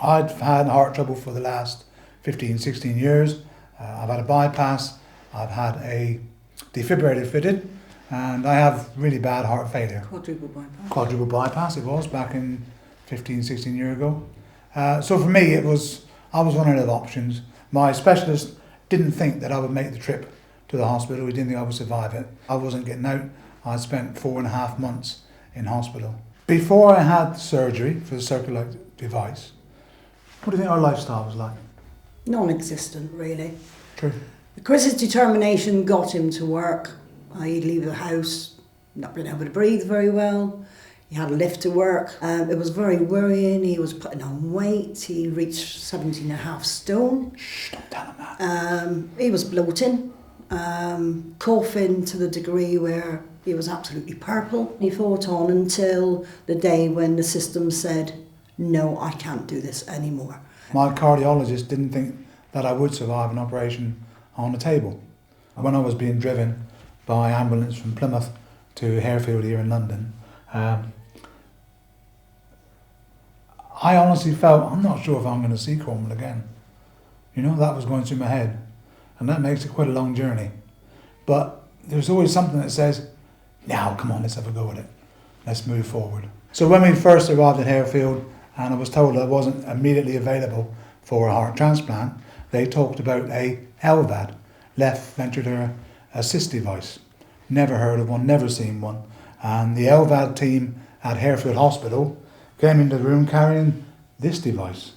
I'd had heart trouble for the last 15, 16 years. I've had a bypass, I've had a defibrillator fitted, and I have really bad heart failure. Quadruple bypass. Quadruple bypass it was back in 15, 16 years ago. So for me, I was running out of options. My specialist didn't think that I would make the trip to the hospital. He didn't think I would survive it. I wasn't getting out. I spent 4.5 months in hospital. Before I had surgery for the Circulite device, what do you think our lifestyle was like? Non-existent, really. True. Chris's determination got him to work. He'd leave the house, not being able to breathe very well. He had a lift to work. It was very worrying. He was putting on weight. He reached 17.5 stone. Shh, don't tell him that. He was bloating, coughing to the degree where he was absolutely purple. He fought on until the day when the system said, no, I can't do this anymore. My cardiologist didn't think that I would survive an operation on a table. When I was being driven by ambulance from Plymouth to Harefield here in London, I honestly felt, I'm not sure if I'm going to see Cornwall again. You know, that was going through my head. And that makes it quite a long journey. But there's always something that says, now, come on, let's have a go at it. Let's move forward. So when we first arrived at Harefield, and I was told I wasn't immediately available for a heart transplant, they talked about a LVAD, left ventricular assist device. Never heard of one, never seen one. And the LVAD team at Harefield Hospital came into the room carrying this device,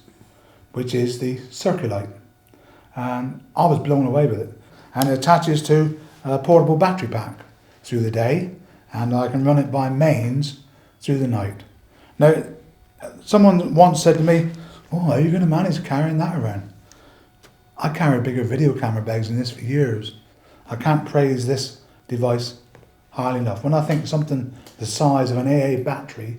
which is the Circulite. And I was blown away with it. And it attaches to a portable battery pack through the day, and I can run it by mains through the night. Now, someone once said to me, oh, how are you going to manage carrying that around? I carried bigger video camera bags than this for years. I can't praise this device highly enough. When I think something the size of an AA battery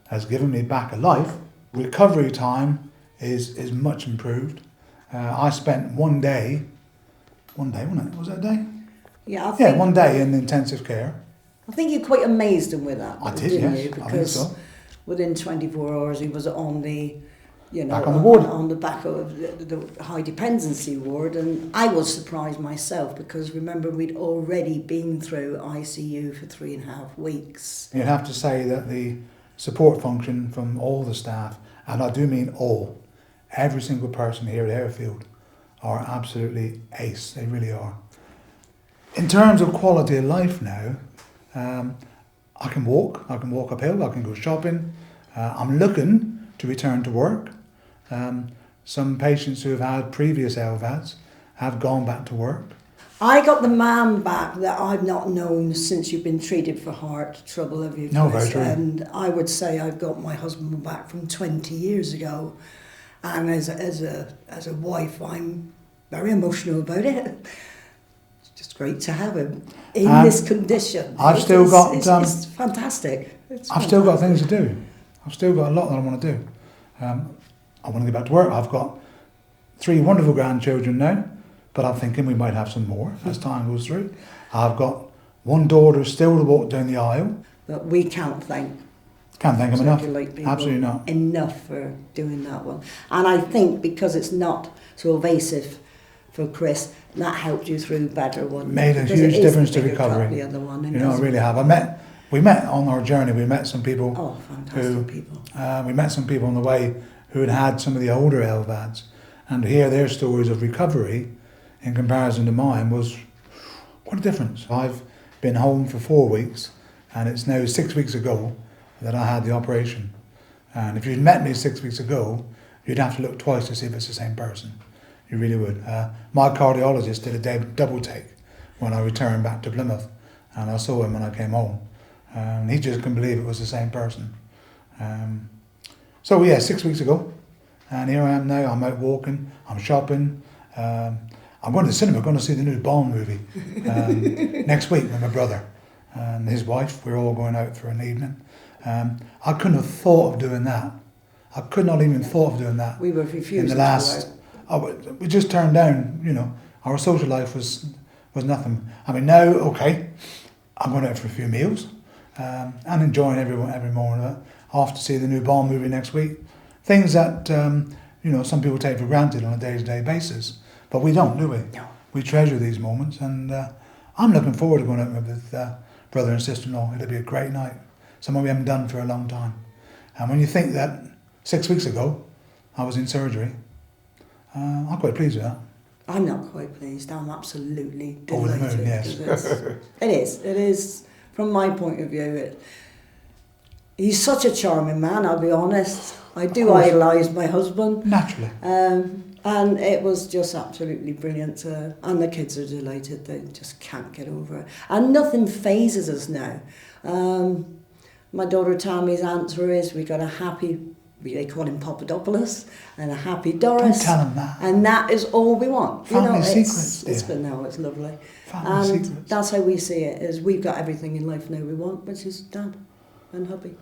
has given me back a life, recovery time is much improved. I spent one day, wasn't it? Was that a day? Yeah, one day in intensive care. I think you quite amazed him with that. I did, didn't yes. you? Because within 24 hours he was on the, back on the ward. On the back of the high dependency ward, and I was surprised myself because remember we'd already been through ICU for 3.5 weeks. You'd have to say that the support function from all the staff, and I do mean all, every single person here at Harefield are absolutely ace. They really are. In terms of quality of life now, I can walk uphill, I can go shopping. I'm looking to return to work. Some patients who have had previous LVADs have gone back to work. I got the man back that I've not known since you've been treated for heart trouble, have you? No, very true. And I would say I've got my husband back from 20 years ago. And as a wife, I'm very emotional about it. It's just great to have him in this condition. It's fantastic. I've still got things to do. I've still got a lot that I want to do. I want to get back to work. I've got 3 wonderful grandchildren now, but I'm thinking we might have some more as time goes through. I've got 1 daughter still to walk down the aisle. But we can't thank them enough. Absolutely not. Enough for doing that one. And I think because it's not so evasive for Chris, that helped you through better one. Made a huge difference to recovery. The other one, I really have. We met on our journey. We met some people. Oh, fantastic people. We met some people on the way who had had some of the older LVADs, and to hear their stories of recovery in comparison to mine was what a difference. I've been home for 4 weeks, and it's now 6 weeks ago that I had the operation. And if you'd met me 6 weeks ago, you'd have to look twice to see if it's the same person. You really would. My cardiologist did a double take when I returned back to Plymouth, and I saw him when I came home. And he just couldn't believe it was the same person. 6 weeks ago, and here I am now. I'm out walking, I'm shopping. I'm going to the cinema, going to see the new Bond movie next week with my brother and his wife. We're all going out for an evening. I couldn't have thought of doing that. I could not even thought of doing that. We were refusing in the last. We just turned down. Our social life was nothing. I mean, now, okay, I'm going out for a few meals and enjoying every moment of it. Off to see the new Bond movie next week. Things that you know, some people take for granted on a day-to-day basis, but we don't, do we? No. We treasure these moments, and I'm looking forward to going out with brother and sister-in-law. It'll be a great night, something we haven't done for a long time. And when you think that 6 weeks ago I was in surgery, I'm quite pleased with that. I'm not quite pleased. I'm absolutely delighted. Over the moon, yes. It is, from my point of view, he's such a charming man, I'll be honest. I do idolise my husband. Naturally. And it was just absolutely brilliant. And the kids are delighted. They just can't get over it. And nothing phases us now. My daughter Tammy's answer is we got a happy, they call him Papadopoulos, and a happy Doris. Don't tell him that. And that is all we want. Family secrets, dear. It's been now, it's lovely. Family And secrets. that's how we see it, is we've got everything in life now we want, which is Dad and hubby.